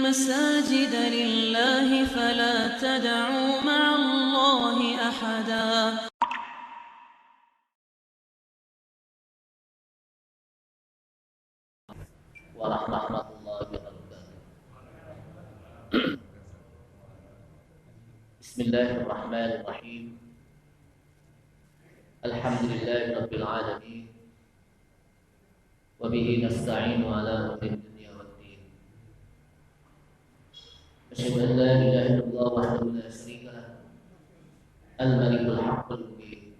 المساجد لله فلا تدعوا مع الله أحدا. Warahmatullahi wabarakatuh. Bismillahirrahmanirrahim. Alhamdulillahi rabbil alamin. Wa bihi nasta'inu ala umuri dunya waddin. Asyhadu an la ilaha illallah wahdahu la syarika lah. Al-malikul haqqul mubin.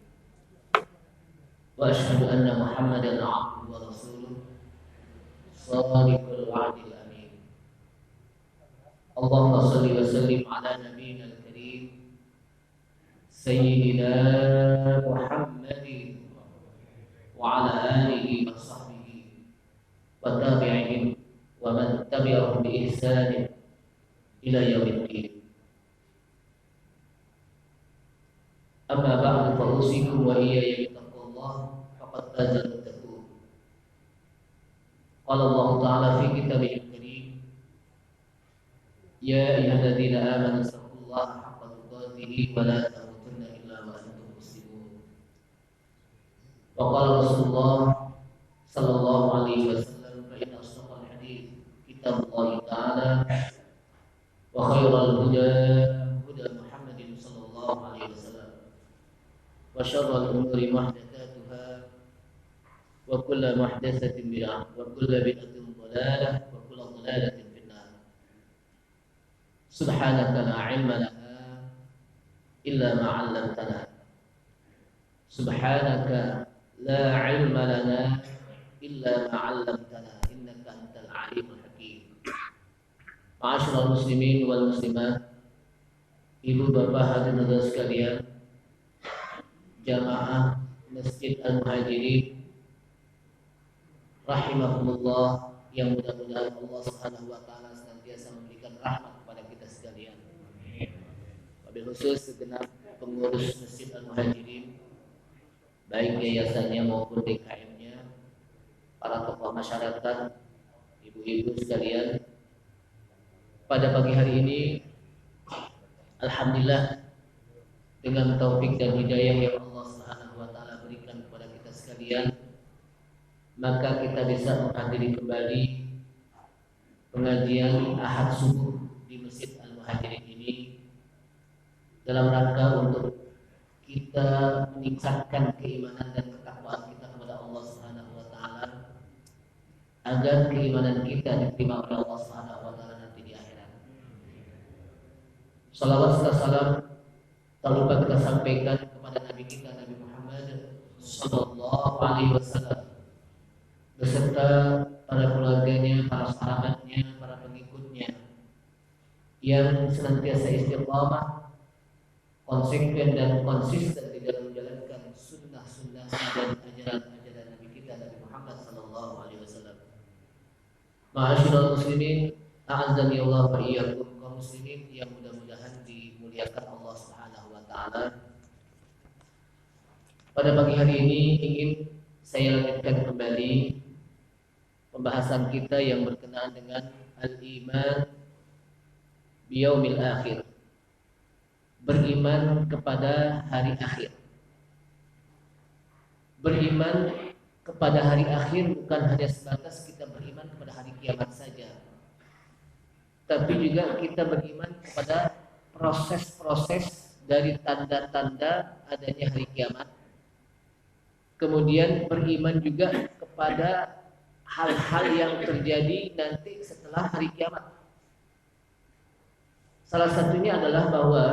Wa asyhadu anna Muhammadan 'abduhu wa rasuluh. Shadiqul wa'dil amin. Allahumma shalli wa sallim ala nabiyyina al-karim Sayyidina Muhammadin wa ala alihi wa sahbihi wa tabi'ihim wa man tabi'ahum bi ihsanin ila yaumiddin. Amma ba'du, fa usikum wa iyaya bittaqwallah faqad faza al-muttaqun. Qala Allah ta'ala fi kitabihil karim, ya ayyuhalladzina amanu taqullaha haqqa tuqatih wa la tamutunna illa wa antum muslimun. Wa qala Rasulullah sallallahu alaihi wasallam, fa inna asdaqal hadits kitabullah ta'ala wa khairal huda huda Muhammadin sallallahu alaihi wasallam wa syarrul umuri muhdatsatuha wa kullu muhdatsatin bid'ah wa kullu bid'atin dhalalah wa kullu dhalalatin finnar. Subhanaka la ilma lana illa ma 'allamtana. Subhanaka la ilma lana illa ma 'allamtana innaka antal alimul hakim. Ma'asyiral muslimin wal muslimat, ibu bapak hadirin sekalian, jamaah Masjid Al-Muhajirin rahimahumullah, yang mudah-mudahan Allah Subhanahu wa taala senantiasa memberikan rahmat kepada kita sekalian. Wabil khusus segenap pengurus Masjid Al-Muhajirin, baik yayasannya maupun DKM-nya, para tokoh masyarakat, ibu-ibu sekalian. Pada pagi hari ini, alhamdulillah, dengan taufik dan hidayah yang Allah Subhanahu wa taala berikan kepada kita sekalian, maka kita bisa menghadiri kembali pengajian Ahad subuh di Masjid Al-Muhajirin ini dalam rangka untuk kita meningkatkan keimanan dan ketakwaan kita kepada Allah Subhanahu wa taala, agar keimanan kita diterima oleh Allah Subhanahu wa taala nanti di akhirat. Salawat serta salam tak lupa kita sampaikan kepada Nabi kita, Nabi Muhammad sallallahu alaihi wasallam, beserta para keluarganya, para sahabatnya, para pengikutnya yang senantiasa istiqamah, konsekuen dan konsisten di dalam menjalankan sunnah-sunnah dan ajaran-ajaran Nabi kita, Nabi Muhammad sallallahu alaihi wasallam. Ma'asyiral muslimin, a'azzani Allah wa iyyakum, kaum muslimin yang mudah-mudahan dimuliakan Allah Subhanahu wa taala. Pada pagi hari ini ingin saya lanjutkan kembali pembahasan kita yang berkenaan dengan al-iman biyaumil akhir, beriman kepada hari akhir. Beriman kepada hari akhir bukan hanya sebatas kita beriman kepada hari kiamat saja, tapi juga kita beriman kepada proses-proses dari tanda-tanda adanya hari kiamat. Kemudian beriman juga kepada hal-hal yang terjadi nanti setelah hari kiamat. Salah satunya adalah bahwa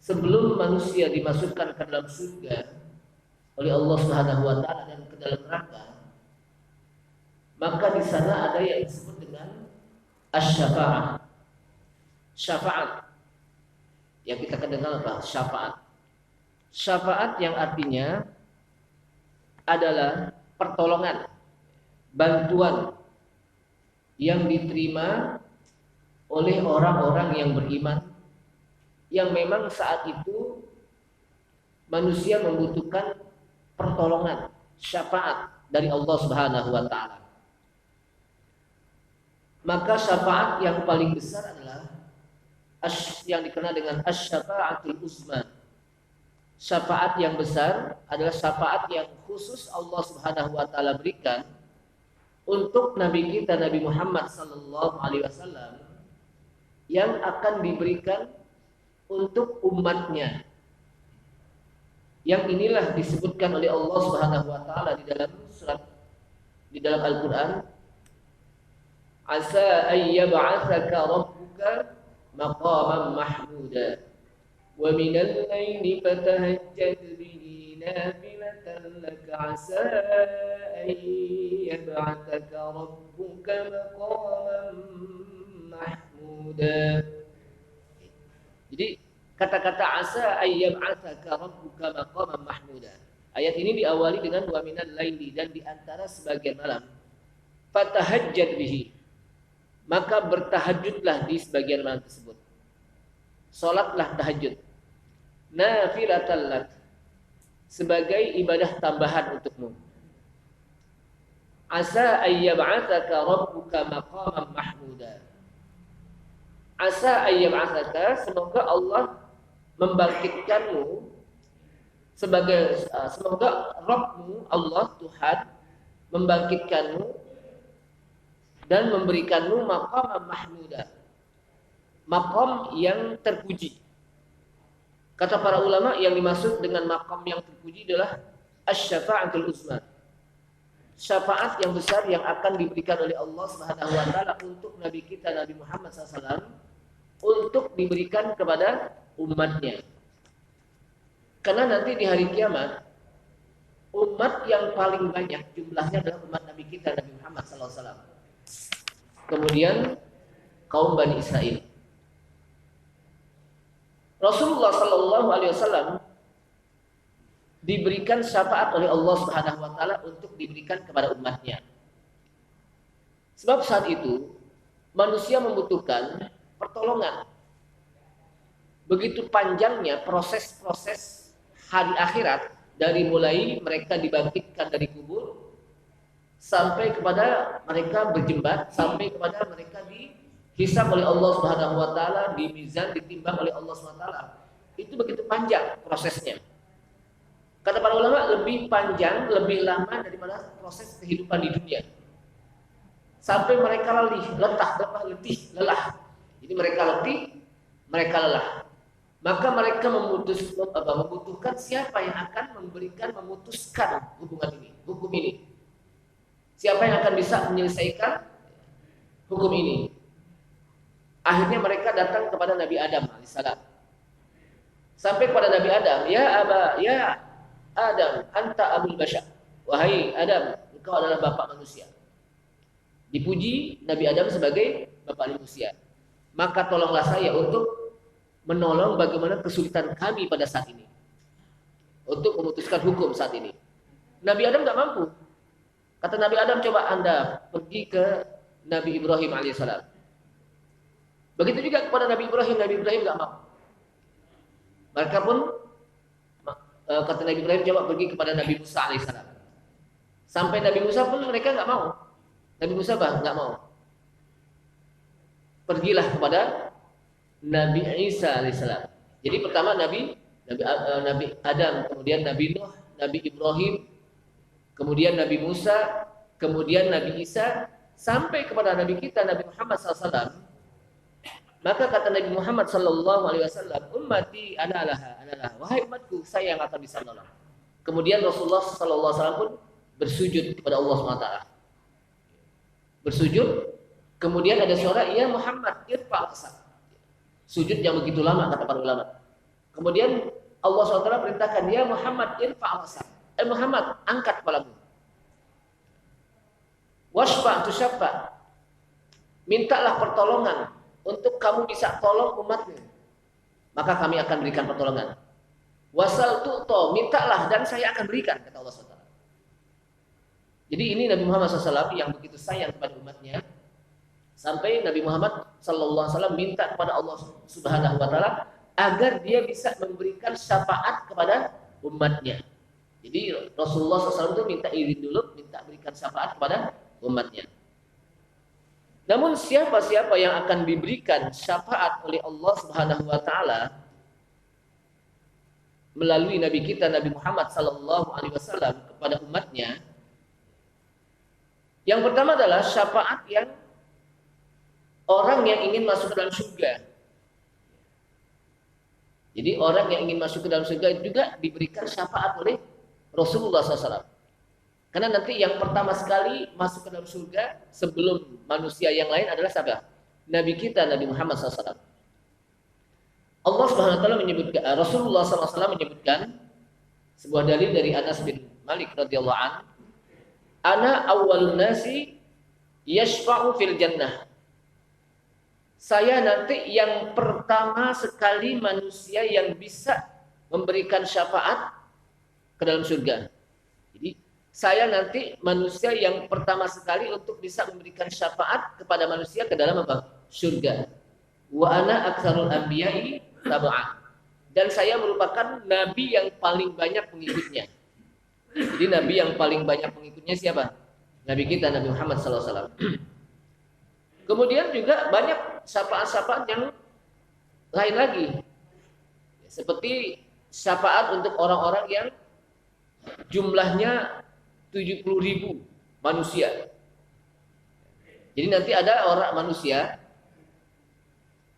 sebelum manusia dimasukkan ke dalam surga oleh Allah Subhanahu wa taala dan ke dalam neraka, maka di sana ada yang disebut dengan asy-syafa'ah. Syafaat. Yang kita kenal apa? Syafaat. Syafaat yang artinya adalah pertolongan, bantuan yang diterima oleh orang-orang yang beriman, yang memang saat itu manusia membutuhkan pertolongan, syafaat dari Allah Subhanahu wa taala. Maka syafaat yang paling besar adalah yang dikenal dengan asy-syafa'atul uzma. Syafaat yang besar adalah syafaat yang khusus Allah Subhanahu wa taala berikan untuk nabi kita Nabi Muhammad sallallahu alaihi wasallam, yang akan diberikan untuk umatnya. Yang inilah disebutkan oleh Allah Subhanahu wa taala di dalam Al-Qur'an, asa ayyab'atsaka rabbuka maqaman mahmuda wa minal laili fatahajjad bihi nafilatan laka asa ayyab'atsaka rabbuka maqaman mahmuda. Jadi kata-kata asa ayyab'atsaka rabbuka maqaman mahmuda, ayat ini diawali dengan wa minal laili, dan di antara sebagian malam, fatahajjad bihi, maka bertahajudlah di sebagian malam tersebut, salatlah tahajud, nafilatan lak, sebagai ibadah tambahan untukmu. Asa ayyab'atsaka rabbuka maqaman mahmuda, asa ayyab'atsaka, semoga Allah membangkitkanmu semoga Rabbmu Allah Tuhan membangkitkanmu dan memberikanmu maqam mahmuda, maqam yang terpuji. Kata para ulama, yang dimaksud dengan maqam yang terpuji adalah asy-syafa'atul uzma, syafaat yang besar yang akan diberikan oleh Allah Subhanahu wa taala untuk nabi kita Nabi Muhammad SAW, untuk diberikan kepada umatnya. Karena nanti di hari kiamat, umat yang paling banyak jumlahnya adalah umat nabi kita Nabi Muhammad SAW. Kemudian kaum Bani Israel. Rasulullah SAW diberikan syafaat oleh Allah Subhanahu wa taala untuk diberikan kepada umatnya. Sebab saat itu manusia membutuhkan pertolongan. Begitu panjangnya proses-proses hari akhirat, dari mulai mereka dibangkitkan dari kubur sampai kepada mereka berjembat, sampai kepada mereka dihisab oleh Allah Subhanahu wa taala, di mizan, ditimbang oleh Allah Subhanahu wa taala. Itu begitu panjang prosesnya. Kata para ulama, lebih panjang, lebih lama daripada proses kehidupan di dunia. Sampai mereka letih, lelah. Jadi mereka letih, mereka lelah. Maka mereka membutuhkan siapa yang akan memutuskan hukum ini. Siapa yang akan bisa menyelesaikan hukum ini? Akhirnya mereka datang kepada Nabi Adam alaihissalam. Sampai kepada Nabi Adam, ya Adam, anta abul bashar. Wahai Adam, engkau adalah bapak manusia. Dipuji Nabi Adam sebagai bapak manusia. Maka tolonglah saya untuk menolong bagaimana kesulitan kami pada saat ini, untuk memutuskan hukum saat ini. Nabi Adam nggak mampu. Kata Nabi Adam, coba Anda pergi ke Nabi Ibrahim alaihissalam. Begitu juga kepada Nabi Ibrahim nggak mau. Mereka pun kata Nabi Ibrahim, coba pergi kepada Nabi Musa alaihissalam. Sampai Nabi Musa pun mereka nggak mau. Nabi Musa nggak mau. Pergilah kepada Nabi Isa alaihissalam. Jadi pertama Nabi Adam, kemudian Nabi Nuh, Nabi Ibrahim, kemudian Nabi Musa, kemudian Nabi Isa, sampai kepada Nabi kita Nabi Muhammad SAW. Maka kata Nabi Muhammad SAW, ummati analah, wahai umatku, saya yang akan bisa menolong. Kemudian Rasulullah SAW pun bersujud kepada Allah SWT. Bersujud, kemudian ada suara, ya Muhammad, irfa' al-qasar. Sujud yang begitu lama, kata para ulama. Kemudian Allah SWT perintahkan, ya Muhammad, irfa' al-qasar. Muhammad, angkat kepalamu. Washfa' tushaffa. Mintalah pertolongan untuk kamu bisa tolong umatmu. Maka kami akan berikan pertolongan. Wasal tu'to, mintalah dan saya akan berikan, kata Allah SWT. Jadi ini Nabi Muhammad SAW yang begitu sayang kepada umatnya. Sampai Nabi Muhammad SAW minta kepada Allah Subhanahu wa taala agar dia bisa memberikan syafaat kepada umatnya. Jadi Rasulullah SAW itu minta izin dulu, minta berikan syafaat kepada umatnya. Namun siapa-siapa yang akan diberikan syafaat oleh Allah Subhanahu wa taala melalui nabi kita Nabi Muhammad sallallahu alaihi wasallam kepada umatnya, yang pertama adalah syafaat yang orang yang ingin masuk ke dalam surga. Jadi orang yang ingin masuk ke dalam surga itu juga diberikan syafaat oleh Rasulullah SAW. Karena nanti yang pertama sekali masuk ke dalam surga sebelum manusia yang lain adalah siapa? Nabi kita Nabi Muhammad SAW. Allah Subhanahu wa taala menyebutkan, Rasulullah SAW menyebutkan sebuah dalil dari Anas bin Malik radhiyallahu an, ana awwalun nasi yashfa'u fil jannah. Saya nanti yang pertama sekali manusia yang bisa memberikan syafaat ke dalam surga. Jadi saya nanti manusia yang pertama sekali untuk bisa memberikan syafaat kepada manusia ke dalam apa? Surga. Wa ana aktsarul anbiya'i tab'an. Dan saya merupakan nabi yang paling banyak pengikutnya. Jadi nabi yang paling banyak pengikutnya siapa? Nabi kita Nabi Muhammad SAW. Kemudian juga banyak syafaat-syafaat yang lain lagi. Seperti syafaat untuk orang-orang yang jumlahnya 70.000 manusia. Jadi nanti ada orang manusia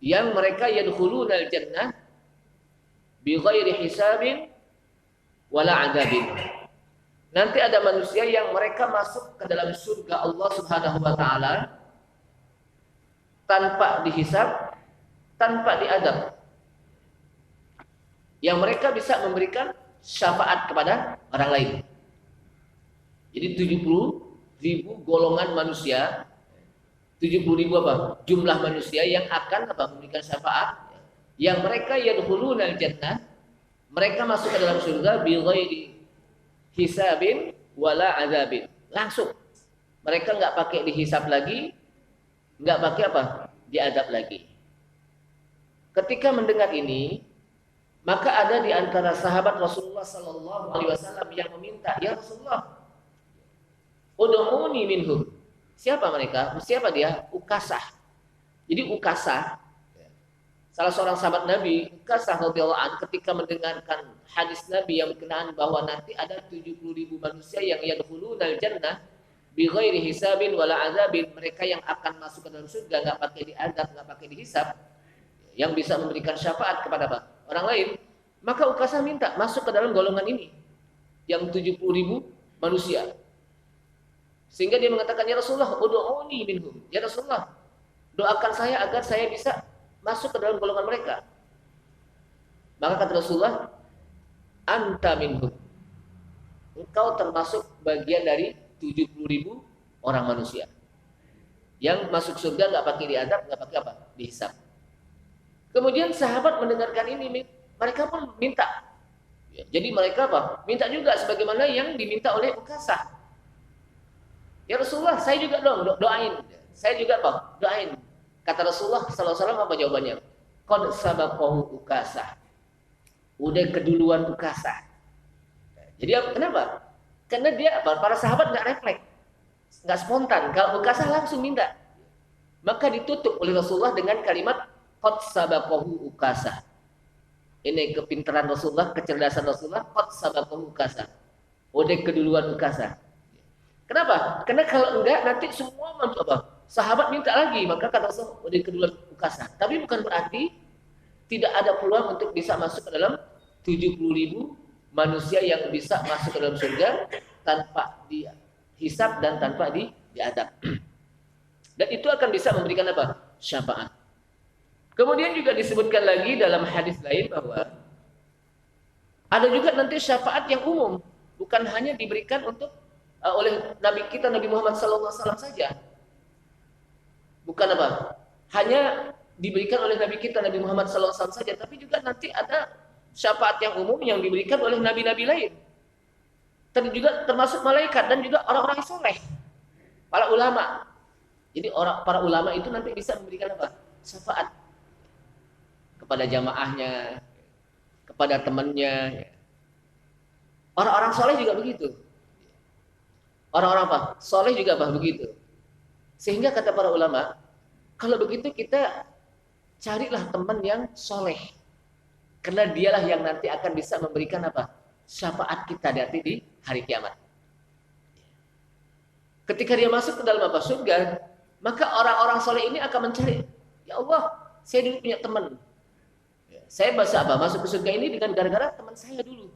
yang mereka yadkhulunal jannah bighairi hisabin wala adzabin. Nanti ada manusia yang mereka masuk ke dalam surga Allah Subhanahu wa taala tanpa dihisab, tanpa diadab. Yang mereka bisa memberikan syafaat kepada orang lain. Jadi 70.000 golongan manusia, 70.000 apa? Jumlah manusia yang akan apa? Memberikan syafaat. Yang mereka yadkhulunal jannah, mereka masuk ke dalam surga bighairi hisabin wala adzabin. Langsung. Mereka enggak pakai dihisab lagi, enggak pakai apa? Diadab lagi. Ketika mendengar ini, maka ada di antara sahabat Rasulullah sallallahu alaihi wasallam yang meminta, "Ya Rasulullah, ud'uni minhum." Siapa mereka? Siapa dia? Ukasah. Jadi Ukasah, salah seorang sahabat Nabi, Ukasah radhiyallahu anhu, ketika mendengarkan hadis Nabi yang berkenaan bahwa nanti ada 70.000 manusia yang yadkhulunal jannah bighairi hisabin wala adzabin, mereka yang akan masuk ke dalam surga enggak pakai diadab, enggak pakai dihisab, yang bisa memberikan syafaat kepada apa? Orang lain. Maka Ukasah minta masuk ke dalam golongan ini yang 70.000 manusia. Sehingga dia mengatakan, "Ya Rasulullah, ud'uni minhum." Ya Rasulullah, doakan saya agar saya bisa masuk ke dalam golongan mereka. Maka kata Rasulullah, "Anta minhum." Engkau termasuk bagian dari 70.000 orang manusia yang masuk surga nggak pakai diadab, nggak pakai apa? Dihisab. Kemudian sahabat mendengarkan ini, mereka pun minta. Ya, jadi mereka apa? Minta juga sebagaimana yang diminta oleh Ukasah. Ya Rasulullah, saya juga dong doain. Saya juga apa? Doain. Kata Rasulullah sallallahu alaihi wasallam, apa jawabannya? Qad sabaqahu Ukasah. Udah keduluan Ukasah. Jadi kenapa? Karena dia apa? Para sahabat nggak refleks, nggak spontan. Kalau Ukasah langsung minta, maka ditutup oleh Rasulullah dengan kalimat qad sabaqahu Ukasah. Ini kepintaran Rasulullah, kecerdasan Rasulullah. Qad sabaqahu Ukasah. Udah keduluan Ukasah. Kenapa? Karena kalau enggak nanti semua apa? Sahabat minta lagi, maka kata Rasulullah udah keduluan Ukasah. Tapi bukan berarti tidak ada peluang untuk bisa masuk ke dalam 70.000 manusia yang bisa masuk ke dalam surga tanpa dihisab dan tanpa diadab. Dan itu akan bisa memberikan apa? Syafaat. Kemudian juga disebutkan lagi dalam hadis lain bahwa ada juga nanti syafaat yang umum, bukan hanya diberikan untuk oleh Nabi kita Nabi Muhammad SAW saja. Bukan apa? Hanya diberikan oleh Nabi kita Nabi Muhammad SAW saja, tapi juga nanti ada syafaat yang umum yang diberikan oleh nabi-nabi lain. Dan juga termasuk malaikat dan juga orang-orang soleh, para ulama. Jadi para ulama itu nanti bisa memberikan apa? Syafaat kepada jamaahnya, kepada temannya. Orang-orang soleh juga begitu. Orang-orang apa? Soleh juga apa? Begitu. Sehingga kata para ulama, kalau begitu kita carilah teman yang soleh. Karena dialah yang nanti akan bisa memberikan apa? Syafaat kita nanti di hari kiamat. Ketika dia masuk ke dalam apa? Surga, maka orang-orang soleh ini akan mencari, ya Allah, saya dulu punya teman. Saya masuk ke surga ini dengan gara-gara teman saya dulu.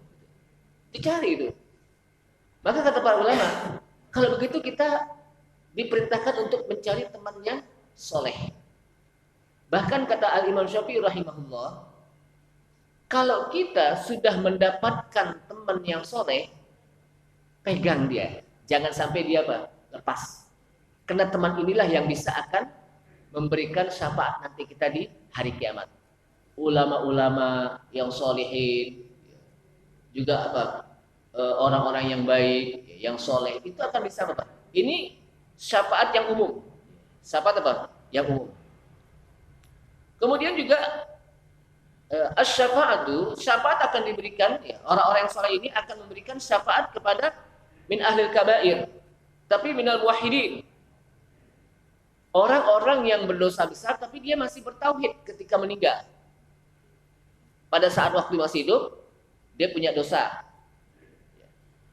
Dicari itu. Maka kata para ulama, kalau begitu kita diperintahkan untuk mencari temannya soleh. Bahkan kata Al-Imam Syafi'i rahimahullah, kalau kita sudah mendapatkan teman yang soleh, pegang dia. Jangan sampai dia apa? Lepas. Karena teman inilah yang bisa akan memberikan syafaat nanti kita di hari kiamat. Ulama-ulama yang solehin, juga apa? Orang-orang yang baik, yang soleh, itu akan bisa apa? Ini syafaat yang umum. Syafaat apa? Yang umum. Kemudian juga asy-syafa'atu, syafaat akan diberikan, ya, orang-orang yang soleh ini akan memberikan syafaat kepada min ahlil kabair, tapi minal muwahhidin. Orang-orang yang berdosa besar tapi dia masih bertauhid ketika meninggal. Pada saat waktu masih hidup, dia punya dosa.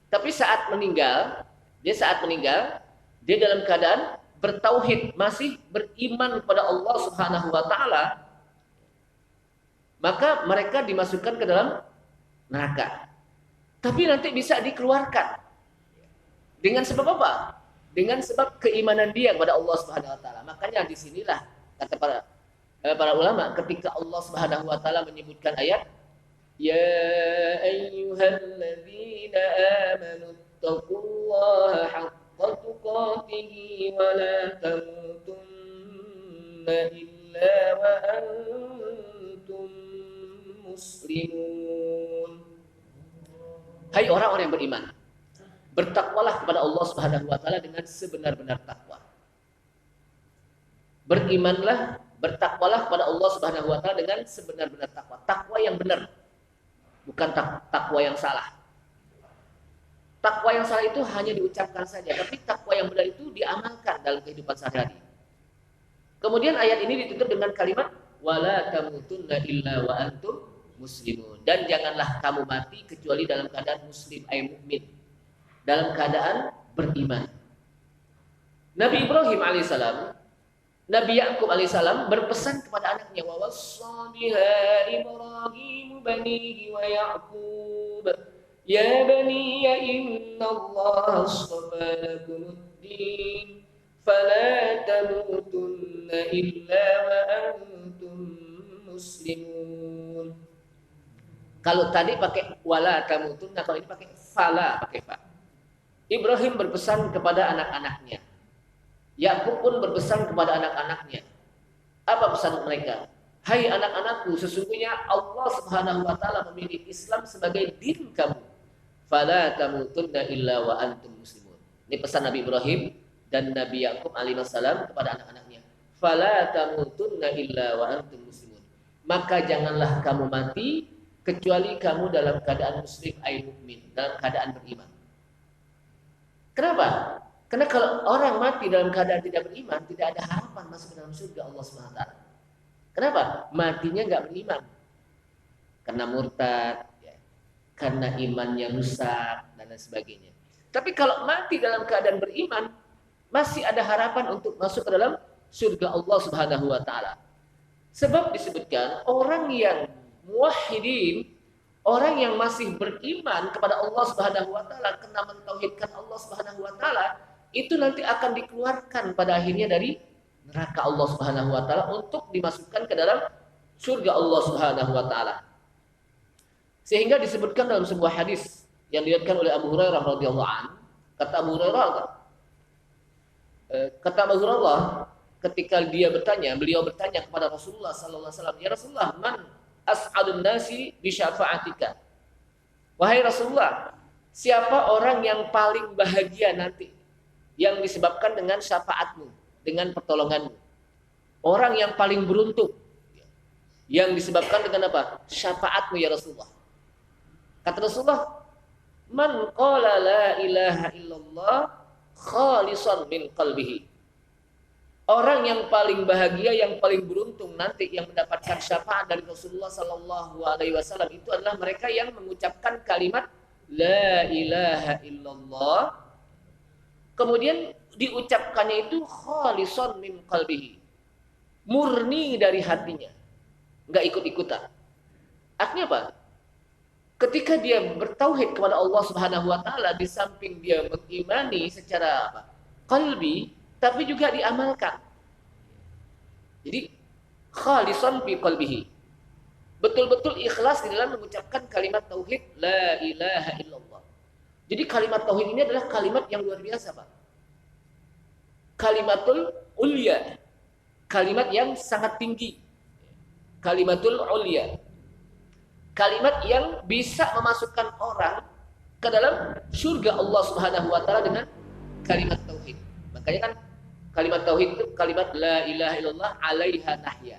Tapi saat meninggal, dia dalam keadaan bertauhid, masih beriman kepada Allah Subhanahu wa taala, maka mereka dimasukkan ke dalam neraka. Tapi nanti bisa dikeluarkan. Dengan sebab apa? Dengan sebab keimanan dia kepada Allah Subhanahu wa taala. Makanya disinilah kata para ulama, ketika Allah Subhanahu wa taala menyebutkan ayat ya ayyuhalladzina amanu taqullaha haqqa tuqatih wa la tamutunna illa wa antum muslimun. Hai orang-orang yang beriman, bertakwalah kepada Allah Subhanahu wa taala dengan sebenar-benar takwa. Berimanlah, bertakwalah kepada Allah Subhanahu wa taala dengan sebenar-benar takwa. Takwa yang benar, bukan takwa yang salah. Takwa yang salah itu hanya diucapkan saja, tapi takwa yang benar itu diamalkan dalam kehidupan sehari-hari. Kemudian ayat ini ditutup dengan kalimat wala tamutunna illa wa antum muslimun, dan janganlah kamu mati kecuali dalam keadaan muslim, ay mukmin, dalam keadaan beriman. Nabi Ibrahim alaihissalam, Nabi Yakub alaihissalam berpesan kepada anaknya, wa wassa biha Ibrahim banihi wa Yaqub ya bani inna Allah astafa lakumuddin fala tamutunna illa wa antum muslimun. Kalau tadi pakai wala tamutunna, kalau ini pakai fala, pakai fa. Ibrahim berpesan kepada anak-anaknya. Yakub pun berpesan kepada anak-anaknya. Apa pesan mereka? Hai anak-anakku, sesungguhnya Allah Subhanahu wa taala memilih Islam sebagai din kamu. Fala tamutunna illa wa antum muslimun. Ini pesan Nabi Ibrahim dan Nabi Yakub alaihissalam kepada anak-anaknya. Fala tamutunna illa wa antum muslimun. Maka janganlah kamu mati kecuali kamu dalam keadaan muslim, ay mukmin, dalam keadaan beriman. Kenapa? Karena kalau orang mati dalam keadaan tidak beriman, tidak ada harapan masuk ke dalam surga Allah SWT. Kenapa? Matinya nggak beriman. Karena murtad, ya, karena imannya rusak, dan lain sebagainya. Tapi kalau mati dalam keadaan beriman, masih ada harapan untuk masuk ke dalam surga Allah Subhanahu wa taala. Sebab disebutkan orang yang muwahhidin, orang yang masih beriman kepada Allah Subhanahu wa taala, kena mentauhidkan Allah Subhanahu wa taala, itu nanti akan dikeluarkan pada akhirnya dari neraka Allah Subhanahu wa taala untuk dimasukkan ke dalam surga Allah Subhanahu wa taala. Sehingga disebutkan dalam sebuah hadis yang diriwayatkan oleh Abu Hurairah radhiyallahu anhu, kata Abu Hurairah ketika beliau bertanya kepada Rasulullah sallallahu alaihi wasallam, "Ya Rasulullah, man as'adun nasi bi syafa'atika?" Wahai Rasulullah, siapa orang yang paling bahagia nanti yang disebabkan dengan syafaatmu, dengan pertolonganmu? Orang yang paling beruntung yang disebabkan dengan apa? Syafaatmu ya Rasulullah. Kata Rasulullah, "Man qala la ilaha illallah khalisan min qalbihi." Orang yang paling bahagia, yang paling beruntung nanti yang mendapatkan syafaat dari Rasulullah Sallallahu Alaihi Wasallam itu adalah mereka yang mengucapkan kalimat La ilaha illallah, kemudian diucapkannya itu khalison min qalbihi, murni dari hatinya, nggak ikut-ikutan. Artinya apa? Ketika dia bertauhid kepada Allah Subhanahu Wa Taala, di samping dia mengimani secara apa? Qalbi, tapi juga diamalkan. Jadi khalison fi qalbihi, betul-betul ikhlas di dalam mengucapkan kalimat tauhid la ilaha illallah. Jadi kalimat tauhid ini adalah kalimat yang luar biasa, Pak. Kalimatul ulya, kalimat yang sangat tinggi. Kalimatul ulya, kalimat yang bisa memasukkan orang ke dalam surga Allah Subhanahu wa taala dengan kalimat tauhid. Makanya kan kalimat tauhid itu kalimat la ilaha illallah alaiha nahya.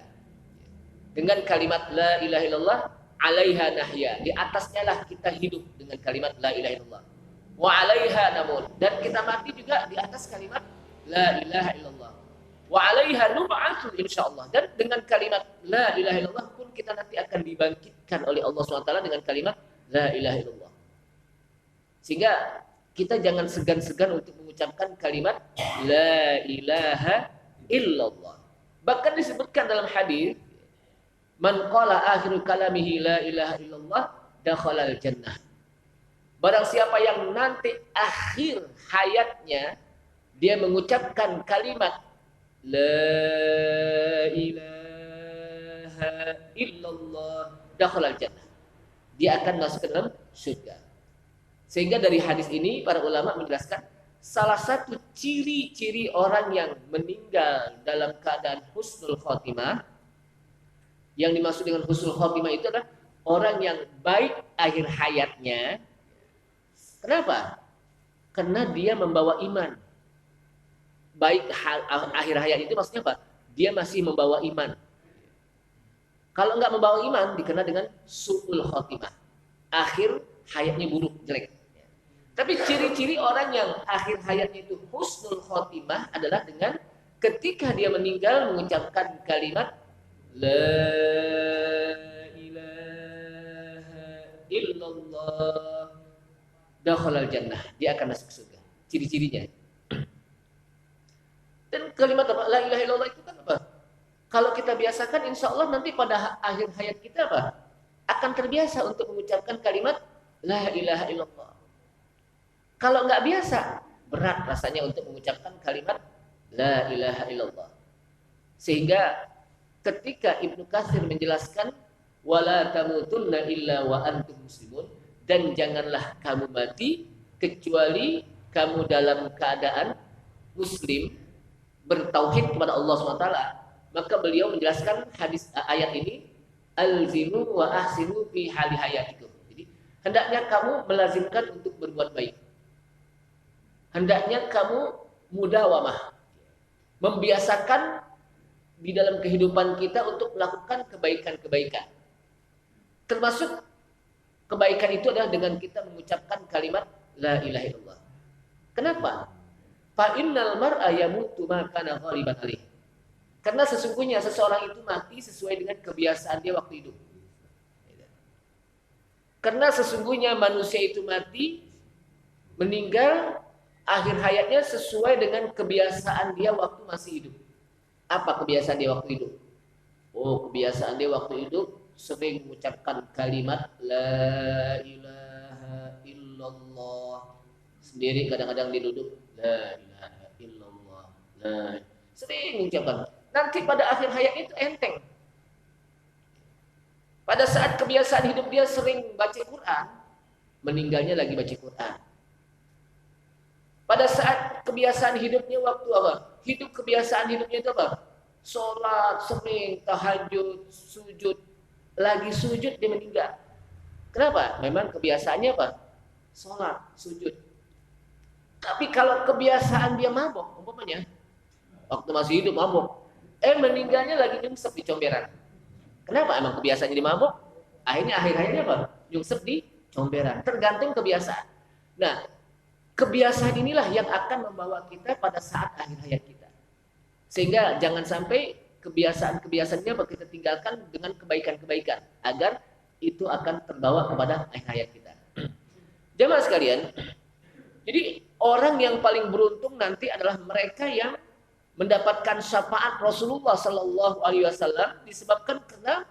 Dengan kalimat la ilaha illallah alaiha nahya, di atasnya lah kita hidup dengan kalimat la ilaha illallah. Wa alaiha namut, dan kita mati juga di atas kalimat la ilaha illallah. Wa alaiha nub'atsu insyaallah, dan dengan kalimat la ilaha illallah pun kita nanti akan dibangkitkan oleh Allah SWT dengan kalimat la ilaha illallah. Sehingga kita jangan segan-segan untuk mengucapkan kalimat la ilaha illallah. Bahkan disebutkan dalam hadis, man qala akhiru kalamihi la ilaha illallah dakhalal jannah. Barang siapa yang nanti akhir hayatnya dia mengucapkan kalimat la ilaha illallah dakhalal jannah, dia akan masuk ke dalam surga. Sehingga dari hadis ini para ulama menjelaskan salah satu ciri-ciri orang yang meninggal dalam keadaan husnul khotimah, yang dimaksud dengan husnul khotimah itu adalah orang yang baik akhir hayatnya. Kenapa? Karena dia membawa iman. Baik akhir hayat itu maksudnya apa? Dia masih membawa iman. Kalau enggak membawa iman dikenal dengan su'ul khotimah, akhir hayatnya buruk, jelek. Tapi ciri-ciri orang yang akhir hayatnya itu husnul khotimah adalah dengan ketika dia meninggal mengucapkan kalimat la ilaha illallah dakhalal jannah, dia akan masuk surga. Ciri-cirinya. Dan kalimat apa? La ilaha illallah itu kan apa? Kalau kita biasakan, insya Allah nanti pada akhir hayat kita apa? Akan terbiasa untuk mengucapkan kalimat la ilaha illallah. Kalau nggak biasa, berat rasanya untuk mengucapkan kalimat la ilaha illallah. Sehingga ketika Ibnu Katsir menjelaskan wala tamutunna illa wa antum muslimun, dan janganlah kamu mati kecuali kamu dalam keadaan muslim, bertauhid kepada Allah SWT. Maka beliau menjelaskan hadis ayat ini, alzimu wa ahsinu fi hali hayatikum. Jadi hendaknya kamu melazimkan untuk berbuat baik. Hendaknya kamu mudawamah, membiasakan di dalam kehidupan kita untuk melakukan kebaikan-kebaikan. Termasuk kebaikan itu adalah dengan kita mengucapkan kalimat la ilaha illallah. Kenapa? Fa innal mar'a yamutu ma kana ghaliban alaih. Karena sesungguhnya seseorang itu mati sesuai dengan kebiasaan dia waktu hidup. Karena sesungguhnya manusia itu mati, meninggal akhir hayatnya sesuai dengan kebiasaan dia waktu masih hidup. Apa kebiasaan dia waktu hidup? Oh, kebiasaan dia waktu hidup sering mengucapkan kalimat la ilaha illallah. Sendiri kadang-kadang dia duduk la ilaha illallah. Sering mengucapkan. Nanti pada akhir hayatnya itu enteng. Pada saat kebiasaan hidup dia sering baca Quran, meninggalnya lagi baca Quran. Pada saat kebiasaan hidupnya waktu apa? Kebiasaan hidupnya itu apa? Sholat, sering, tahajud, sujud. Lagi sujud dia meninggal. Kenapa? Memang kebiasaannya apa? Sholat, sujud. Tapi kalau kebiasaan dia mabok, umpamanya, waktu masih hidup mabok, meninggalnya lagi nyungsep di comberan. Kenapa? Emang kebiasaannya dia mabok? Akhirnya apa? Nyungsep di comberan. Tergantung kebiasaan. Nah, kebiasaan inilah yang akan membawa kita pada saat akhir hayat kita. Sehingga jangan sampai kebiasaan-kebiasaannya kita tinggalkan dengan kebaikan-kebaikan agar itu akan terbawa kepada akhir hayat kita. Jamaah sekalian, jadi orang yang paling beruntung nanti adalah mereka yang mendapatkan syafaat Rasulullah Sallallahu Alaihi Wasallam disebabkan karena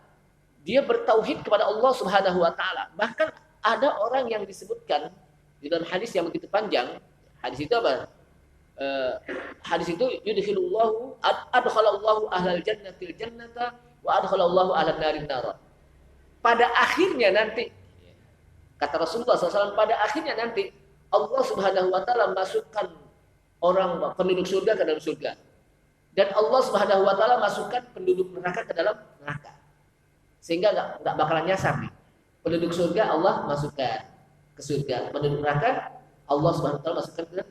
dia bertauhid kepada Allah Subhanahu Wa Taala. Bahkan ada orang yang disebutkan di dalam hadis yang begitu panjang. Hadis itu apa? Hadis itu yudkhilullahu adkhalallahu ahlal jannatil jannata wa adkhalallahu ahlan narin nar. Pada akhirnya nanti kata Rasulullah SAW, pada akhirnya nanti Allah Subhanahu Wa Taala masukkan orang penduduk surga ke dalam surga. Dan Allah Subhanahu Wa Taala masukkan penduduk neraka ke dalam neraka, sehingga nggak bakalan nyasar nih. Penduduk surga Allah masukkan ke surga, penduduk neraka Allah Subhanahu Wa Taala masukkan ke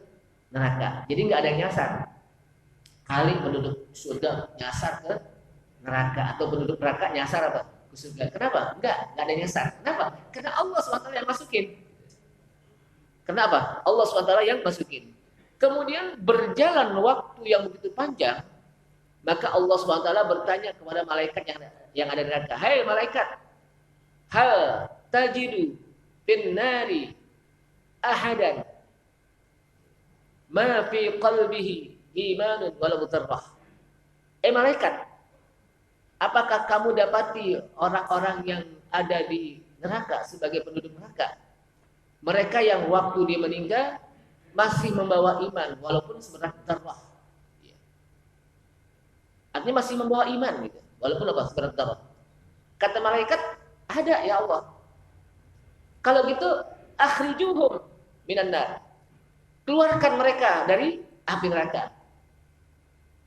neraka. Jadi nggak ada yang nyasar. Kali penduduk surga nyasar ke neraka atau penduduk neraka nyasar apa ke surga? Kenapa? Nggak ada yang nyasar. Kenapa? Karena Allah Subhanahu Wa Taala yang masukin. Kenapa? Allah Subhanahu Wa Taala yang masukin. Kemudian berjalan waktu yang begitu panjang. Maka Allah Subhanahu Wa Taala bertanya kepada malaikat yang ada di neraka, "Hai malaikat, hal tajidu bin nari ahadan ma fi qalbihi imanun walau dzarrah." Malaikat, apakah kamu dapati orang-orang yang ada di neraka sebagai penduduk neraka? Mereka yang waktu dia meninggal masih membawa iman walaupun seberat dzarrah. Artinya masih membawa iman gitu. Walaupun apa? Seberat dzarrah. Kata malaikat, ada ya Allah. Kalau gitu, akhrijuhum minan nar. Keluarkan mereka dari api neraka.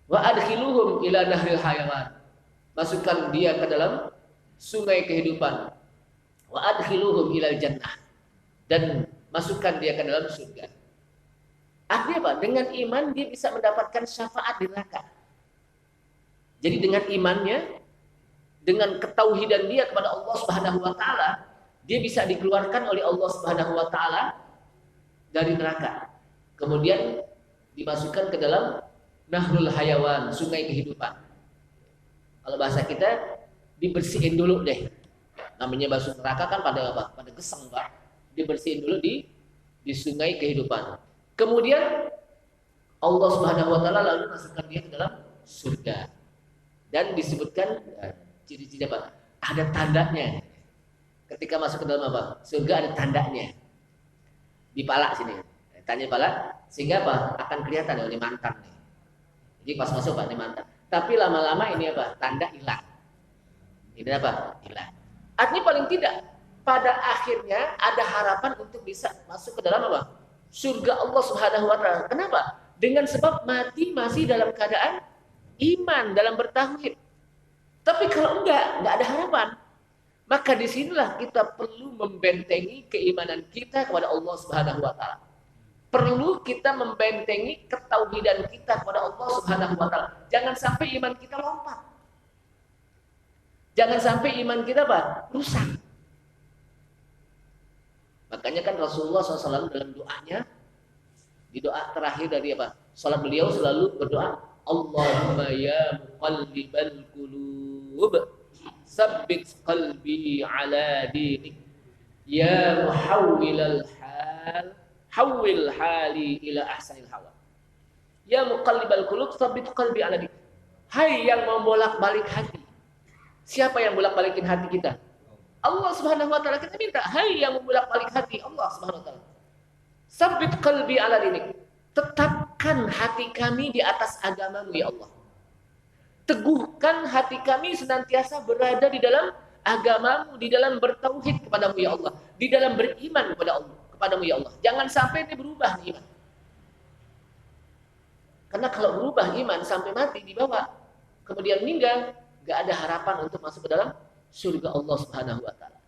Wa adkhiluhum ila nahril hayawan. Masukkan dia ke dalam sungai kehidupan. Wa adkhiluhum ilal jannah. Dan masukkan dia ke dalam surga. Artinya apa? Dengan iman dia bisa mendapatkan syafaat di neraka. Jadi dengan imannya, dengan ketauhidan dia kepada Allah Subhanahu Wa Taala, dia bisa dikeluarkan oleh Allah Subhanahu Wa Taala dari neraka. Kemudian dimasukkan ke dalam nahrul hayawan, sungai kehidupan. Kalau bahasa kita, dibersihin dulu deh. Namanya masuk neraka kan pada apa? Pada geseng, Pak. Dibersihin dulu di sungai kehidupan. Kemudian Allah Subhanahu Wa Taala lalu masukkan dia ke dalam surga. Dan disebutkan ciri-ciri apa? Ada tandanya. Ketika masuk ke dalam apa? Surga ada tandanya. Di pala sini. Tanya pala sehingga apa? Akan kelihatan oleh mantan nih. Jadi pas masuk Pak ini mantan. Tapi lama-lama ini apa? Tanda hilang. Ini apa? Hilang. Artinya paling tidak pada akhirnya ada harapan untuk bisa masuk ke dalam apa? Surga Allah Subhanahu Wa Taala. Kenapa? Dengan sebab mati masih dalam keadaan iman, dalam bertauhid. Tapi kalau enggak ada harapan. Maka disinilah kita perlu membentengi keimanan kita kepada Allah Subhanahu Wa Taala. Perlu kita membentengi ketauhidan kita kepada Allah Subhanahu Wa Taala. Jangan sampai iman kita lompat. Jangan sampai iman kita apa? Rusak. Makanya kan Rasulullah SAW dalam doanya, di doa terakhir dari apa? Salat beliau selalu berdoa, Allahumma ya muqallibal qulub sabbit qalbi ala dinik ya muhawwilal hal hawwil hali ila ahsanil hawa ya muqallibal qulub sabbit qalbi ala dinik. Hai yang membolak-balik hati. Siapa yang bolak-balikin hati kita? Allah Subhanahu Wa Taala. Kita minta, hai yang membolak-balik hati, Allah Subhanahu Wa Taala. Sabbit qalbi ala dinik. Tetapkan hati kami di atas agamamu ya Allah. Teguhkan hati kami senantiasa berada di dalam agamamu, di dalam bertauhid kepadamu ya Allah, di dalam beriman kepada Allah, kepadamu ya Allah. Jangan sampai ini berubah iman. Karena kalau berubah iman sampai mati dibawa, kemudian meninggal, gak ada harapan untuk masuk ke dalam surga Allah Subhanahu Wa Taala.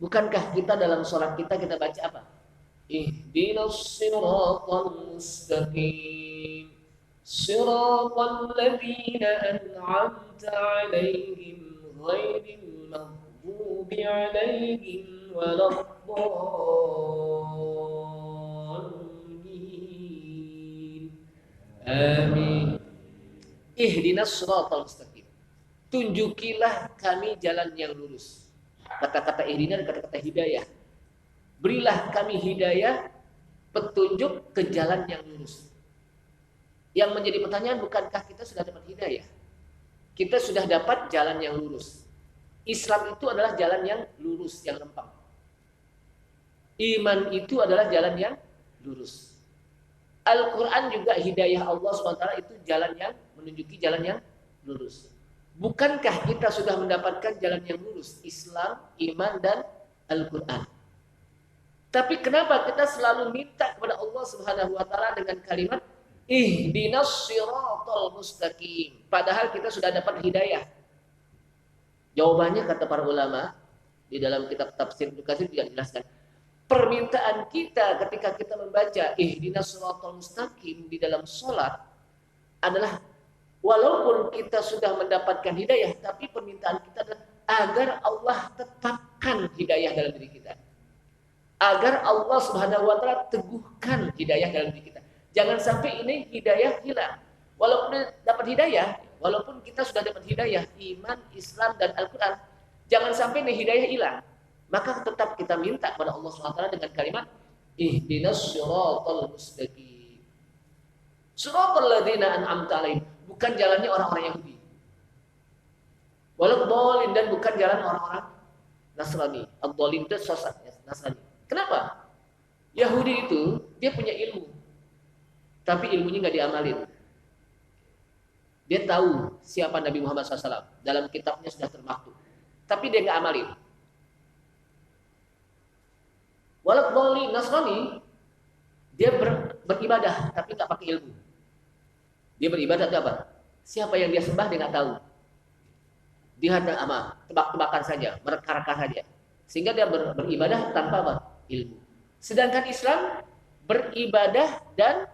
Bukankah kita dalam sholat kita baca apa? Ihdinas siratal mustaqim siratal ladzina an'amta 'alaihim ghairil maghdubi 'alaihim waladdallin. Amin. Ihdinas shiratal mustaqim. Tunjukilah kami jalan yang lurus. Kata-kata ihdina dan kata-kata hidayah. Berilah kami hidayah, petunjuk ke jalan yang lurus. Yang menjadi pertanyaan, bukankah kita sudah dapat hidayah? Kita sudah dapat jalan yang lurus. Islam itu adalah jalan yang lurus, yang lempeng. Iman itu adalah jalan yang lurus. Al-Quran juga hidayah Allah SWT itu jalan yang menunjuki jalan yang lurus. Bukankah kita sudah mendapatkan jalan yang lurus? Islam, iman, dan Al-Quran. Tapi kenapa kita selalu minta kepada Allah Subhanahu wa taala dengan kalimat ihdinas shiratal mustaqim, padahal kita sudah dapat hidayah? Jawabannya kata para ulama di dalam kitab tafsir Ibnu Katsir juga dijelaskan. Permintaan kita ketika kita membaca ihdinas shiratal mustaqim di dalam salat adalah walaupun kita sudah mendapatkan hidayah, tapi permintaan kita adalah agar Allah tetapkan hidayah dalam diri kita. Agar Allah Subhanahu wa taala teguhkan hidayah dalam diri kita. Jangan sampai ini hidayah hilang. Walaupun dapat hidayah, walaupun kita sudah dapat hidayah, iman, Islam, dan Al-Quran, jangan sampai ini hidayah hilang. Maka tetap kita minta kepada Allah Subhanahu wa taala dengan kalimat ihdinas shiratal mustaqim. Shiratal ladzina an'amta 'alaihim, bukan jalannya orang-orang Yahudi. Walau dhalin, dan bukan jalan orang-orang Nasrani. Ad-dhalin itu sesat Nasrani. Kenapa? Yahudi itu dia punya ilmu, tapi ilmunya nggak diamalin. Dia tahu siapa Nabi Muhammad SAW, dalam kitabnya sudah termaktub, tapi dia nggak amalin. Walau Nasrani, dia beribadah tapi nggak pakai ilmu. Dia beribadah itu apa? Siapa yang dia sembah dia nggak tahu. Dia hanya tebak-tebakan saja, mereka-reka saja, sehingga dia beribadah tanpa apa? Ilmu. Sedangkan Islam beribadah dan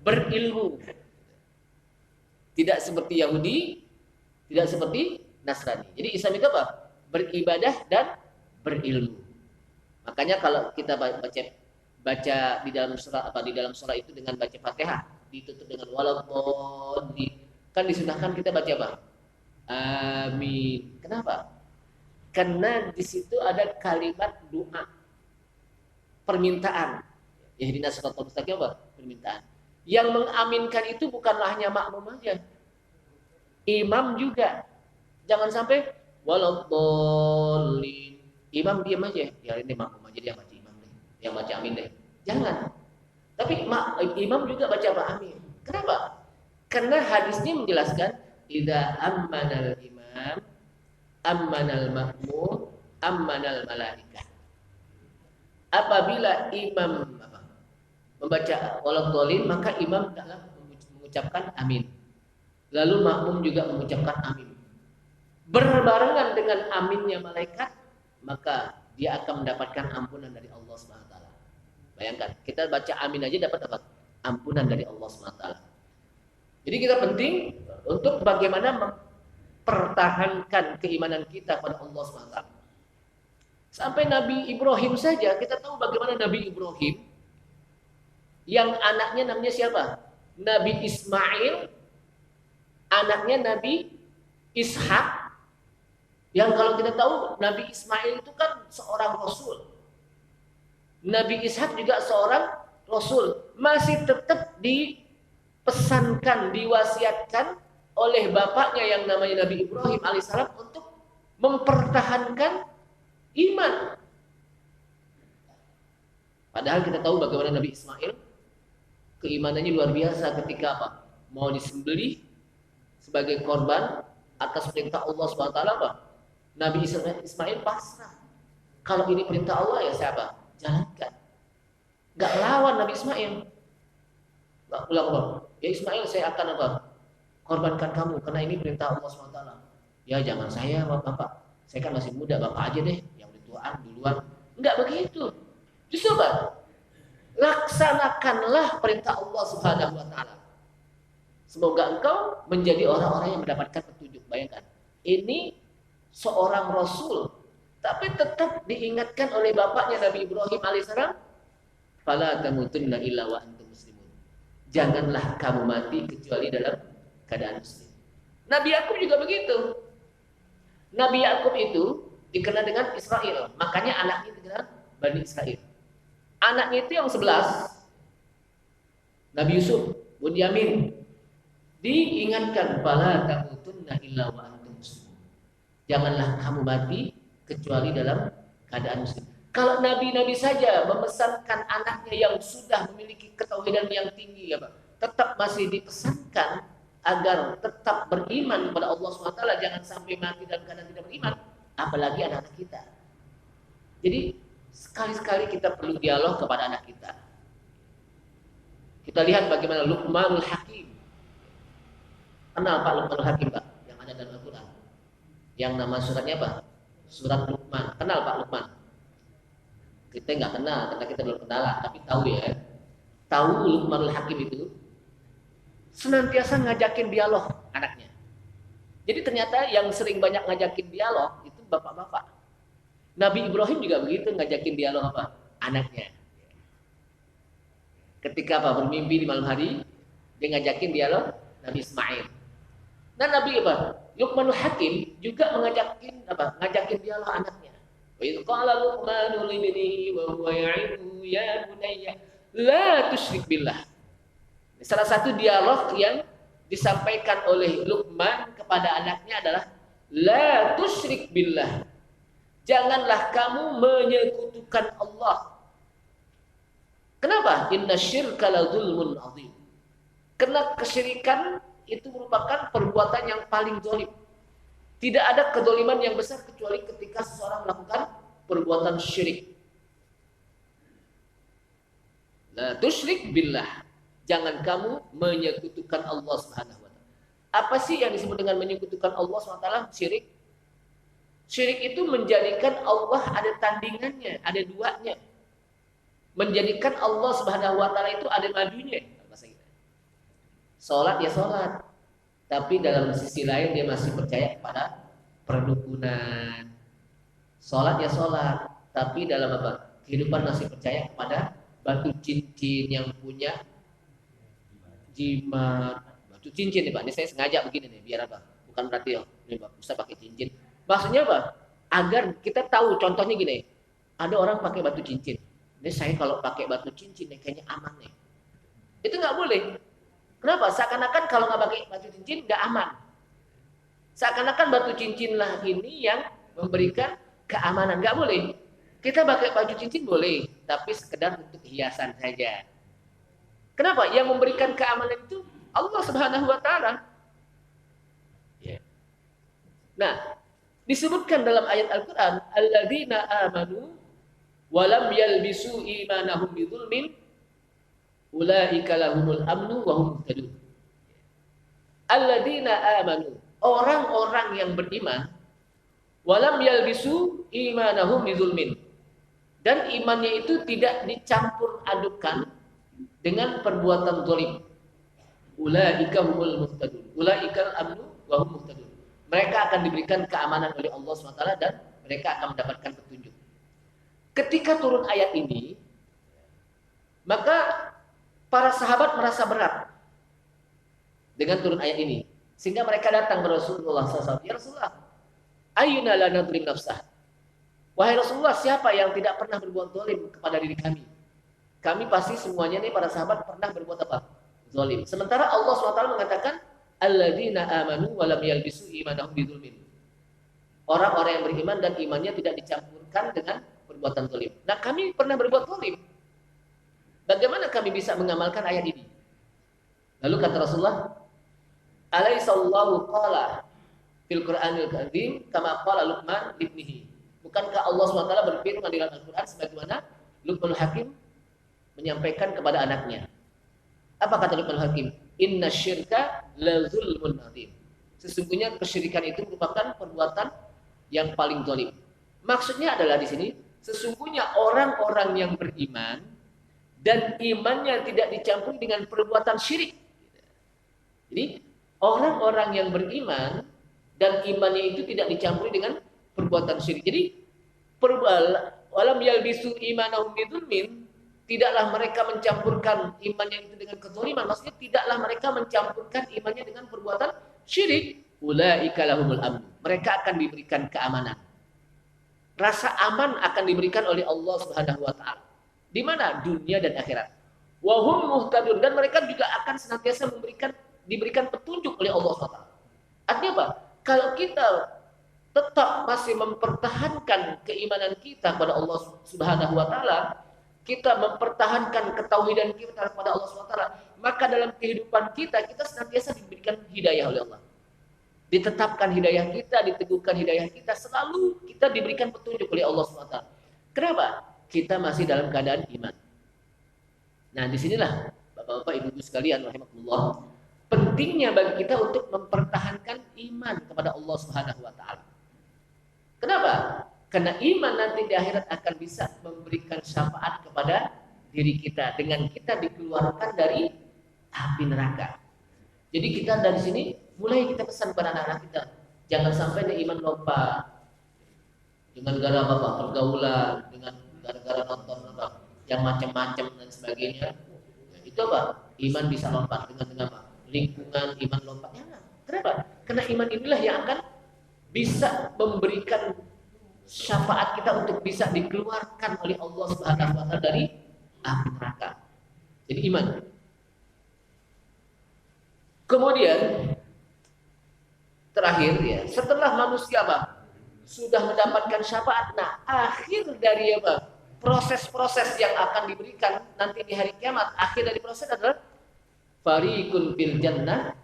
berilmu. Tidak seperti Yahudi, tidak seperti Nasrani. Jadi Islam itu apa? Beribadah dan berilmu. Makanya kalau kita baca di dalam surah itu dengan baca Fatihah, ditutup dengan waladdallin, kan disunahkan kita baca apa? Amin. Kenapa? Karena di situ ada kalimat doa, permintaan. Ihdinas shiratal mustaqim apa? Permintaan. Yang mengaminkan itu bukanlah hanya makmum aja, imam juga. Jangan sampai waladdallin, imam diam aja, ya ini makmum aja dia baca, imam deh, yang baca amin deh. Jangan. Tapi imam juga baca apa? Amin. Kenapa? Karena hadisnya menjelaskan idza ammanal imam ammanal makmum ammanal malaikah. Apabila imam membaca waladdallin, maka imam dalam mengucapkan amin. Lalu makmum juga mengucapkan amin. Berbarengan dengan aminnya malaikat, maka dia akan mendapatkan ampunan dari Allah SWT. Bayangkan, kita baca amin aja dapat apa? Ampunan dari Allah SWT. Jadi kita penting untuk bagaimana mempertahankan keimanan kita pada Allah SWT. Sampai Nabi Ibrahim saja, kita tahu bagaimana Nabi Ibrahim yang anaknya namanya siapa? Nabi Ismail, anaknya Nabi Ishak. Yang kalau kita tahu Nabi Ismail itu kan seorang rasul, Nabi Ishak juga seorang rasul, masih tetap dipesankan, diwasiatkan oleh bapaknya yang namanya Nabi Ibrahim alaihissalam untuk mempertahankan iman. Padahal kita tahu bagaimana Nabi Ismail keimanannya luar biasa ketika apa? Mau disembelih sebagai korban atas perintah Allah SWT apa? Nabi Ismail pasrah. Kalau ini perintah Allah ya saya apa? Jalankan. Gak lawan Nabi Ismail. Gak pulang. Ya Ismail saya akan apa? Korbankan kamu karena ini perintah Allah SWT. Ya jangan saya bapak. Saya kan masih muda, bapak aja deh yang udah tuaan duluan. Enggak begitu. Justru apa? Laksanakanlah perintah Allah Subhanahu wa taala. Semoga engkau menjadi orang-orang yang mendapatkan petunjuk. Bayangkan, ini seorang rasul tapi tetap diingatkan oleh bapaknya Nabi Ibrahim alaihissalam, fala tamutunna illa wa antum muslimun. Janganlah kamu mati kecuali dalam keadaan muslim. Nabi Yakub juga begitu. Nabi Yakub itu dikenal dengan Israel, makanya anaknya dikenal Bani Israel. Anaknya itu yang 11, Nabi Yusuf, Bunyamin, diingatkan fala tamutunna illa wa antum muslimun. Janganlah kamu mati kecuali dalam keadaan muslim. Kalau nabi-nabi saja memesankan anaknya yang sudah memiliki ketauhidan yang tinggi, ya Pak, tetap masih dipesankan agar tetap beriman kepada Allah SWT, jangan sampai mati dalam keadaan tidak beriman, apalagi anak-anak kita. Jadi sekali-sekali kita perlu dialog kepada anak kita. Kita lihat bagaimana Luqmanul Hakim. Kenal Pak Luqmanul Hakim, Pak, yang ada dalam Al-Quran. Yang nama suratnya apa? Surat Luqman. Kenal Pak Luqman? Kita nggak kenal karena kita belum kenalan, tapi tahu ya. Tahu Luqmanul Hakim itu senantiasa ngajakin dialog anaknya. Jadi ternyata yang sering banyak ngajakin dialog itu bapak-bapak. Nabi Ibrahim juga begitu, ngajakin dialog apa? Anaknya. Ketika apa? Bermimpi di malam hari, dia ngajakin dialog Nabi Ismail. Dan Nabi apa? Luqmanul Hakim juga ngajakin dialog anaknya. Wa idz qala Luqmanu libnihi wa huwa ya'iduhu ya bunayya la tusyrik billah. Salah satu dialog yang disampaikan oleh Luqman kepada anaknya adalah la tusyrik billah. Janganlah kamu menyekutukan Allah. Kenapa? Inna syirka la dzulmun adzim. Karena kesyirikan itu merupakan perbuatan yang paling zalim. Tidak ada kedzaliman yang besar kecuali ketika seseorang melakukan perbuatan syirik. La tusyrik billah. Jangan kamu menyekutukan Allah Subhanahu wa taala. Apa sih yang disebut dengan menyekutukan Allah Subhanahu wa taala? Syirik. Syirik itu menjadikan Allah ada tandingannya, ada duanya. Menjadikan Allah Subhanahu wa taala itu ada madunya. Salat ya salat, tapi dalam sisi lain dia masih percaya kepada perdukunan. Salat ya salat, tapi dalam apa? Kehidupan masih percaya kepada batu cincin yang punya jimat. Batu cincin nih Pak, ini saya sengaja begini nih, biar apa? Bukan berarti ini Pak, usah pakai cincin. Maksudnya apa? Agar kita tahu, contohnya gini, ada orang pakai batu cincin. Ini saya kalau pakai batu cincin nih, kayaknya aman nih. Itu nggak boleh. Kenapa? Seakan-akan kalau nggak pakai batu cincin nggak aman. Seakan-akan batu cincin lah ini yang memberikan keamanan. Nggak boleh. Kita pakai batu cincin boleh, tapi sekedar untuk hiasan saja. Kenapa? Yang memberikan keamanan itu Allah Subhanahu wa taala. Ya. Nah, disebutkan dalam ayat Al-Qur'an, alladzina amanu wa lam yalbisu imanahum bidzulmin ulaika lahumul amnu wa hum muhtadun. Alladzina amanu, orang-orang yang beriman, wa lam yalbisu imanahum bidzulmin. Dan imannya itu tidak dicampur adukan dengan perbuatan zalim. Ulaika humul muhtadun. Ulaikal amnu wa hum muhtadun. Mereka akan diberikan keamanan oleh Allah SWT dan mereka akan mendapatkan petunjuk. Ketika turun ayat ini, maka para sahabat merasa berat dengan turun ayat ini. Sehingga mereka datang ke Rasulullah SAW. Ya Rasulullah, ayyuna la nadrim nafsah. Wahai Rasulullah, siapa yang tidak pernah berbuat zalim kepada diri kami? Kami pasti semuanya nih para sahabat pernah berbuat apa? Zalim. Sementara Allah SWT mengatakan, alladzina amanu wa lam yalbisu imanahum bidzulmin. Orang-orang yang beriman dan imannya tidak dicampurkan dengan perbuatan zalim. Nah, kami pernah berbuat zalim. Bagaimana kami bisa mengamalkan ayat ini? Lalu kata Rasulullah, alaihissallahu qala fil Qur'anil karim kama qala Luqman libnihi. Bukankah Allah SWT berfirman di dalam Al-Quran sebagaimana Luqmanul Hakim menyampaikan kepada anaknya? Apa kata Luqmanul Hakim? Inna syirka la zulmun adzim. Sesungguhnya kesyirikan itu merupakan perbuatan yang paling zalim. Maksudnya adalah di sini, sesungguhnya orang-orang yang beriman dan imannya tidak dicampuri dengan perbuatan syirik. Jadi orang-orang yang beriman dan imannya itu tidak dicampuri dengan perbuatan syirik. Jadi walam yalbisu imanahum bidzulmin, tidaklah mereka mencampurkan imannya itu dengan kezaliman. Maksudnya tidaklah mereka mencampurkan imannya dengan perbuatan syirik. ulaika lahumul amn. Mereka akan diberikan keamanan. Rasa aman akan diberikan oleh Allah Subhanahu wa taala. Di mana? Dunia dan akhirat. Wa hum muhtadun, dan mereka juga akan senantiasa diberikan petunjuk oleh Allah Subhanahu wa taala. Artinya apa? Kalau kita tetap masih mempertahankan keimanan kita kepada Allah Subhanahu wa taala, kita mempertahankan ketauhidan kita kepada Allah Subhanahu wa taala, maka dalam kehidupan kita senantiasa diberikan hidayah oleh Allah. Ditetapkan hidayah kita, diteguhkan hidayah kita, selalu kita diberikan petunjuk oleh Allah Subhanahu wa taala. Kenapa? Kita masih dalam keadaan iman. Nah, disinilah Bapak-bapak, Ibu-ibu sekalian rahimakumullah, pentingnya bagi kita untuk mempertahankan iman kepada Allah Subhanahu wa taala. Kenapa? Karena iman nanti di akhirat akan bisa memberikan syafaat kepada diri kita dengan kita dikeluarkan dari api neraka. Jadi kita dari sini mulai kita pesan kepada anak-anak kita, jangan sampai iman lompat dengan gara apa pergaulan, dengan gara-gara nonton apa yang macam-macam dan sebagainya. Itu apa? Iman bisa lompat dengan apa? Lingkungan iman lompat. Ya, kenapa? Karena iman inilah yang akan bisa memberikan syafaat kita untuk bisa dikeluarkan oleh Allah Subhanahu wa taala dari api neraka. Jadi iman. Kemudian terakhir ya, setelah manusia apa? Sudah mendapatkan syafaat. Nah, akhir dari apa? Proses-proses yang akan diberikan nanti di hari kiamat, akhir dari proses adalah fariqun fil jannah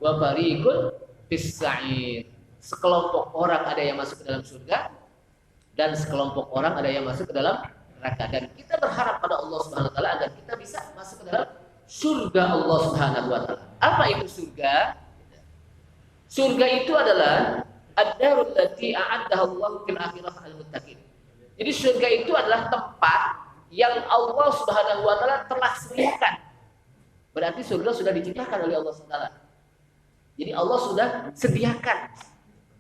wa fariqun fis sa'ir. Sekelompok orang ada yang masuk ke dalam surga dan sekelompok orang ada yang masuk ke dalam neraka. Dan kita berharap pada Allah Subhanahu wa taala agar kita bisa masuk ke dalam surga Allah Subhanahu wa taala. Apa itu surga? Surga itu adalah ad-darul lati a'addaha Allah fil akhirah al muttaqin. Jadi surga itu adalah tempat yang Allah Subhanahu wa taala telah sediakan. Berarti surga sudah diciptakan oleh Allah Subhanahu wa taala. Jadi Allah sudah sediakan.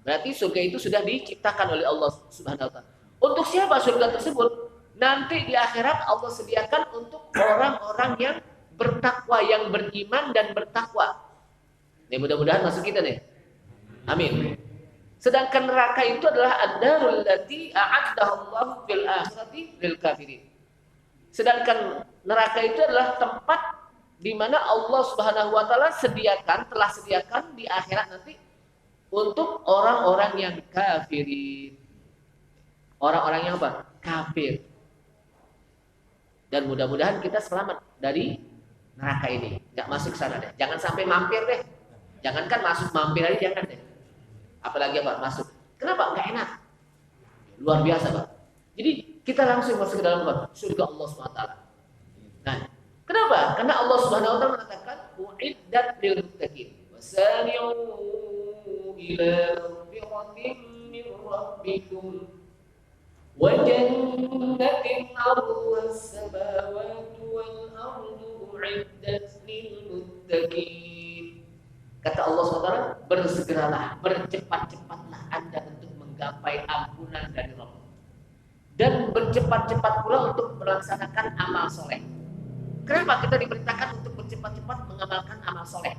Berarti surga itu sudah diciptakan oleh Allah Subhanahu wa taala. Untuk siapa surga tersebut? Nanti di akhirat Allah sediakan untuk orang-orang yang bertakwa, yang beriman dan bertakwa. Nih mudah-mudahan masuk kita nih. Amin. Sedangkan neraka itu adalah ad-darul lati a'addaha Allah fil akhirati lil kafirin. Sedangkan neraka itu adalah tempat di mana Allah Subhanahu wa taala telah sediakan di akhirat nanti untuk orang-orang yang kafirin. Orang-orang yang apa? Kafir. Dan mudah-mudahan kita selamat dari neraka ini. Enggak masuk sana deh. Jangan sampai mampir deh. Jangankan masuk, mampir aja jangan deh. Apalagi apa? Masuk. Kenapa? Enggak enak. Luar biasa, Pak. Jadi kita langsung masuk ke dalam surga Allah Subhanahu wa taala. Nah, kenapa? Karena Allah Subhanahu wa taala mengatakan uiddat lil muttaqin. Wasari'u ila maghfiratin min rabbikum wa jannatin 'arduhas samawati wal ardu uiddat lil muttaqin. Kata Allah SWT, bersegeralah, bercepat-cepatlah Anda untuk menggapai ampunan dari Allah. Dan bercepat-cepat pula untuk melaksanakan amal soleh. Kenapa kita diperintahkan untuk bercepat-cepat mengamalkan amal soleh?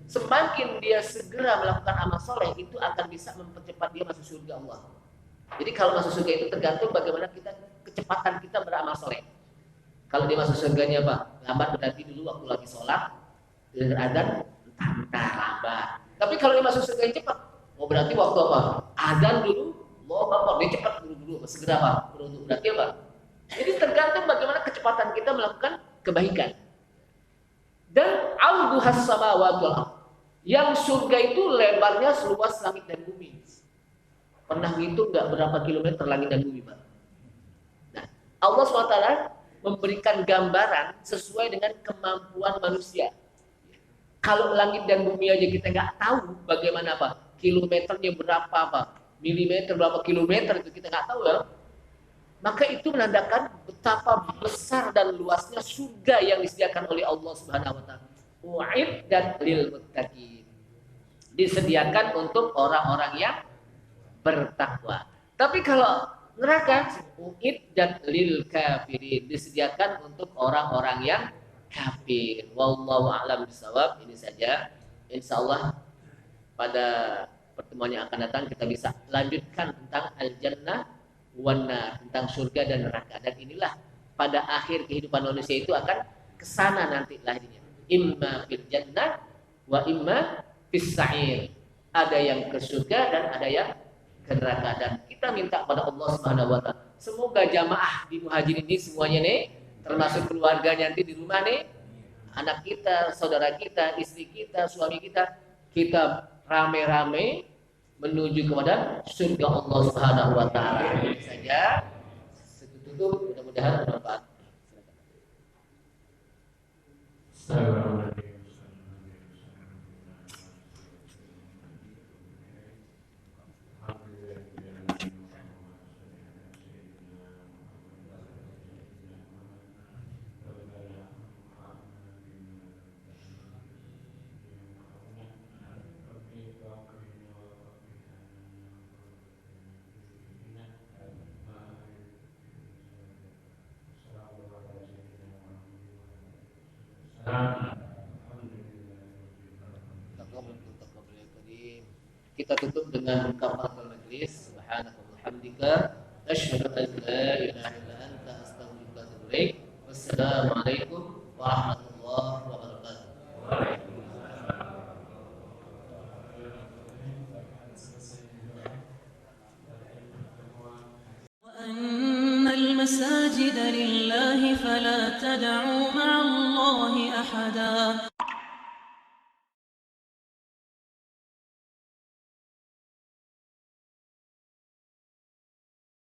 Semakin dia segera melakukan amal soleh, itu akan bisa mempercepat dia masuk surga Allah. Jadi kalau masuk surga itu tergantung bagaimana kecepatan kita beramal soleh. Kalau dia masuk surganya apa? Lambat berarti dulu waktu lagi sholat, dengan adzan, lambat. Tapi kalau dia masuk surga yang cepat, berarti waktu apa? Adzan dulu, dia cepat buru-buru, segera apa? Berarti apa? Jadi tergantung bagaimana kecepatan kita melakukan kebaikan. Dan arduhas samawati wal ardh. Yang surga itu lebarnya seluas langit dan bumi. Pernah ngitung nggak berapa kilometer langit dan bumi, Pak? Nah, Allah SWT memberikan gambaran sesuai dengan kemampuan manusia. Kalau langit dan bumi aja kita nggak tahu bagaimana apa kilometernya berapa apa milimeter berapa kilometer itu kita nggak tahu ya, maka itu menandakan betapa besar dan luasnya surga yang disediakan oleh Allah Subhanahu wa taala. Uiddat lil muttaqin. Disediakan untuk orang-orang yang bertakwa. Tapi kalau neraka uiddat lil kafirin, disediakan untuk orang-orang yang kafir. Wallahu a'lam bishawab. Ini saja. Insyaallah pada pertemuan yang akan datang kita bisa lanjutkan tentang al-jannah wan nar, tentang surga dan neraka. Dan inilah pada akhir kehidupan manusia itu akan kesana nanti lahirnya. Imma fil jannah wa imma fis sa'ir. Ada yang ke surga dan ada yang ke neraka. Dan kita minta pada Allah Subhanahu wa taala, semoga jamaah di Muhajirin ini semuanya nih, termasuk keluarga nanti di rumah nih, anak kita, saudara kita, istri kita, suami kita, kita rame-rame menuju kepada surga Allah Subhanahu wa taala. Ini saja. Tutup, mudah-mudahan bermanfaat. Kita tutup dengan kafaratul majlis. Subhanakallahumma hamdika asyhadu an la ilaha illa anta astaghfiruka wa atubu ilaik. Wassalamualaikum warahmatullahi wabarakatuh. وأن المساجد لله فلا تدعوا مع الله أحدا